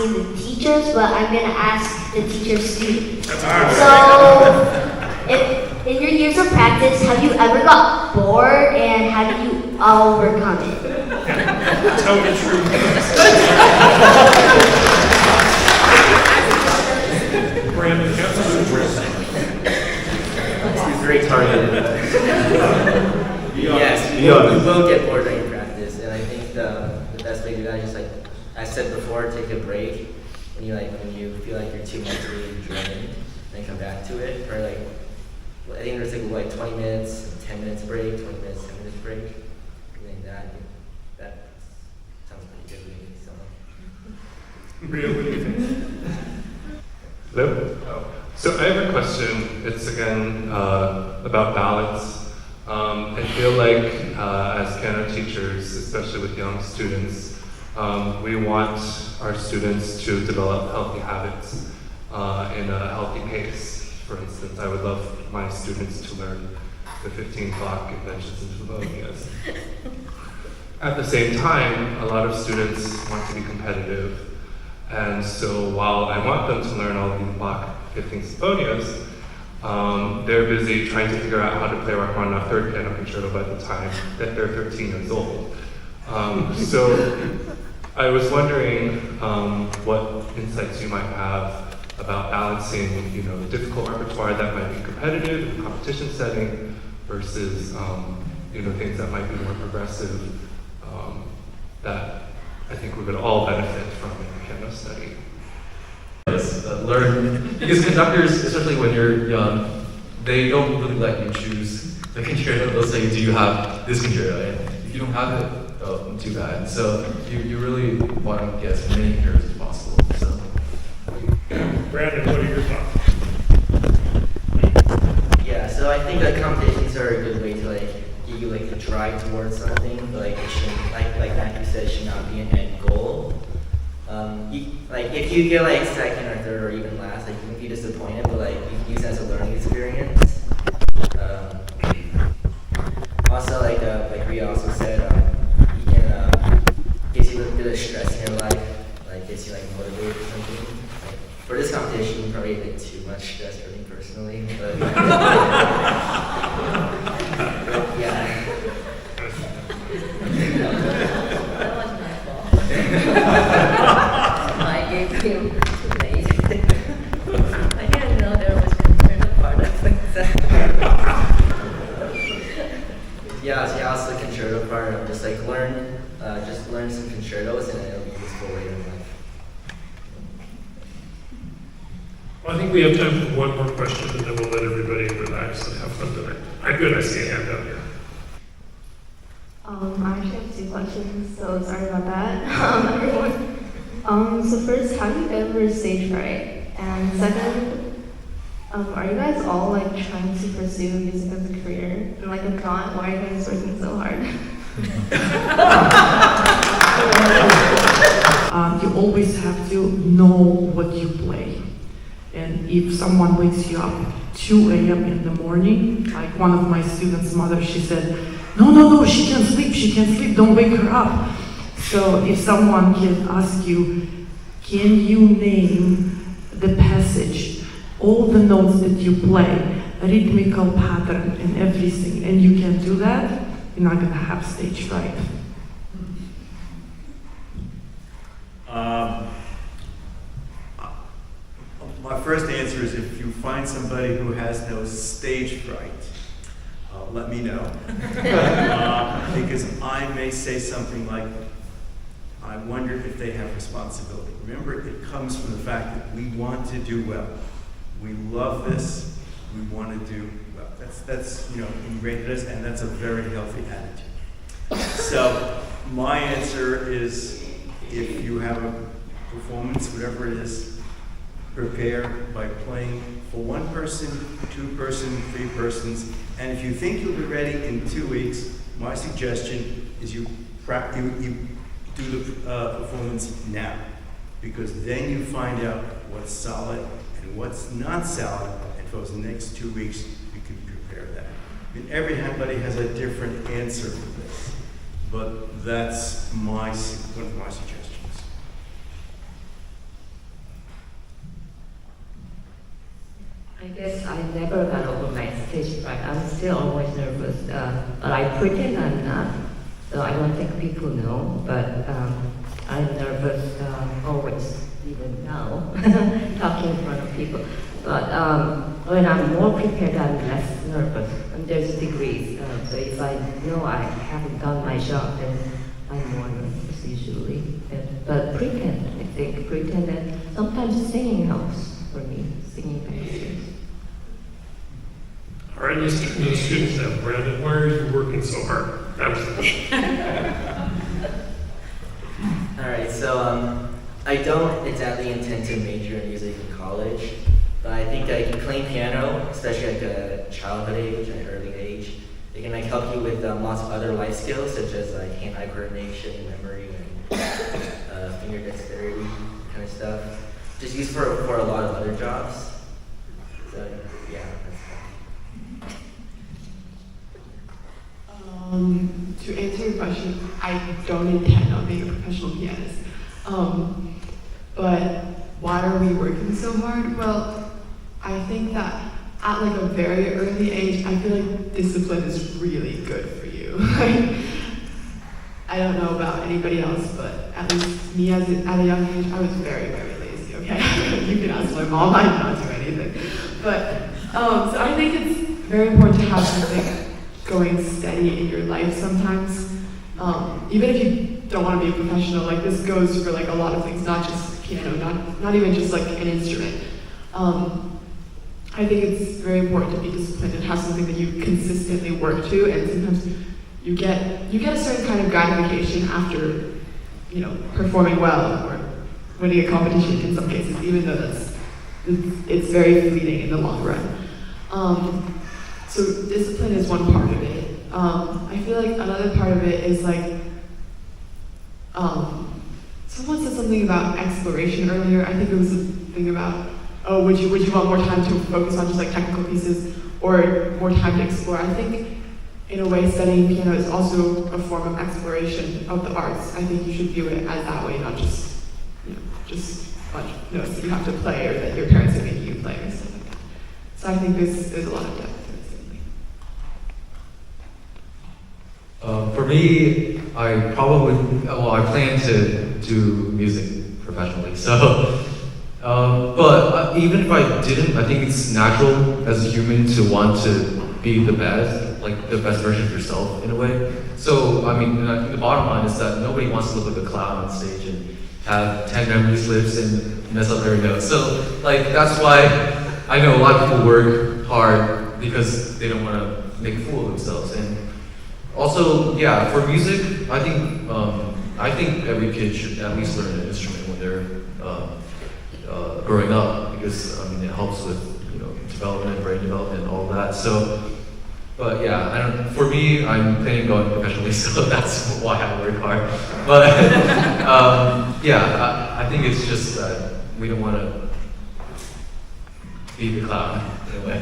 asking the teachers, but I'm going to ask the teacher students. So, in your years of practice, have you ever got bored, and how do you overcome it? Tell the truth. Brandon, get some of the truth. He's very targeted. Yes, you will get bored during practice, and I think the best way to do that is, like I said before, take a break when you feel like you're too mentally drained, then come back to it. Or I think there's like 20 minutes, 10 minutes break, 20 minutes, 10 minutes break. I think that sounds pretty good to me. So. Rhea, what do you think? Hello? Oh. So I have a question. It's again about balance. I feel like as piano teachers, especially with young students, we want our students to develop healthy habits in a healthy pace. For instance, I would love my students to learn the 15 clock inventions and Flavonias. At the same time, a lot of students want to be competitive. And so while I want them to learn all the Bach 15 sinfonias, they're busy trying to figure out how to play Rachmaninoff third piano concerto by the time that they're 13 years old. So I was wondering what insights you might have about balancing, the difficult repertoire that might be competitive in a competition setting versus, things that might be more progressive that I think we would all benefit from in piano study. Learn, because conductors, especially when you're young, they don't really let you choose the concerto. They'll say, do you have this concerto? And if you don't have it, oh, too bad. So you really want to get as many concertos as possible. So. Brandon, what are your thoughts? Yeah, so I think competitions are a good way to give you a drive towards something, but it shouldn't, like Matthew said, it should not be an end goal. If you get second or third or even last, you can be disappointed, but you can use it as a learning experience. Also, like Rhea also said, you can gives you a bit of stress in your life, gets you motivated or something. For this competition, probably a bit too much stress for me personally, but yeah. That wasn't my fault. I gave you too late. I didn't know there was concerted part of that. Yeah, so also the concerto part of just learn some concertos, and it'll be useful later in life. Well, I think we have time for one more question, and then we'll let everybody relax and have fun tonight. I see a hand out here. I actually have 2 questions, so sorry about that, everyone. So first, how do you ever stage fright? And second, are you guys all trying to pursue music as a career? And if not, why are you guys working so hard? You always have to know what you play. And if someone wakes you up 2 a.m. in the morning, like one of my students' mother, she said, no, she can't sleep, don't wake her up. So if someone can ask you, can you name the passage, all the notes that you play, rhythmical pattern and everything, and you can do that, you're not gonna have stage fright. My first answer is if you find somebody who has no stage fright, let me know. Because I may say something like, I wonder if they have responsibility. Remember, it comes from the fact that we want to do well. We love this, we want to do well. That's ingrained in us, and that's a very healthy attitude. So my answer is, if you have a performance, whatever it is, prepare by playing for 1 person, 2 person, 3 persons, and if you think you'll be ready in 2 weeks, my suggestion is you do the performance now, because then you find out what's solid and what's not solid, and for those next 2 weeks you can prepare that. I mean, everybody has a different answer for this, but that's one of my suggestions. guess I never got over my stage fright. I'm still always nervous, but I pretend I'm not. So I don't think people know, but I'm nervous always, even now, talking in front of people. But when I'm more prepared, I'm less nervous. And there's degrees. So if I know I haven't done my job, then I'm more nervous usually. But pretend, I think, pretend, and sometimes singing helps for me, singing pieces. All right, let's get to the students now. Brandon, why are you working so hard? That was the question. All right, so I don't exactly intend to major in music in college, but I think I can playing piano, especially at a childhood age, at an early age. It can help you with lots of other life skills, such as hand-eye coordination, memory, and finger dexterity kind of stuff. Just used for a lot of other jobs. So yeah, that's To answer your question, I don't intend on being a professional pianist. But why are we working so hard? Well, I think that at a very early age, I feel like discipline is really good for you. I don't know about anybody else, but at least me at a young age, I was very, very lazy, okay? You can ask my mom, I did not do anything. But, so I think it's very important to have something going steady in your life sometimes. Even if you don't want to be a professional, this goes for a lot of things, not just piano, not even just an instrument. I think it's very important to be disciplined and have something that you consistently work to, and sometimes you get a certain kind of gratification after, performing well or winning a competition in some cases, even though it's very fleeting in the long run. So discipline is one part of it. I feel like another part of it is someone said something about exploration earlier. I think it was a thing about, would you want more time to focus on just technical pieces or more time to explore? I think in a way studying piano is also a form of exploration of the arts. I think you should view it as that way, not just just a bunch of notes that you have to play or that your parents are making you play or stuff like that. So I think there's a lot of depth. For me, I plan to do music professionally. So, but even if I didn't, I think it's natural as a human to want to be the best, the best version of yourself in a way. So, I think the bottom line is that nobody wants to look like a clown on stage and have 10 memory slips and mess up every note. So, that's why I know a lot of people work hard because they don't want to make a fool of themselves. And also, yeah, for music, I think every kid should at least learn an instrument when they're growing up, because it helps with development, brain development, all that. So, but yeah, for me, I'm planning on going professionally, so that's why I work hard. But yeah, I think it's just that we don't want to be the clown in a way.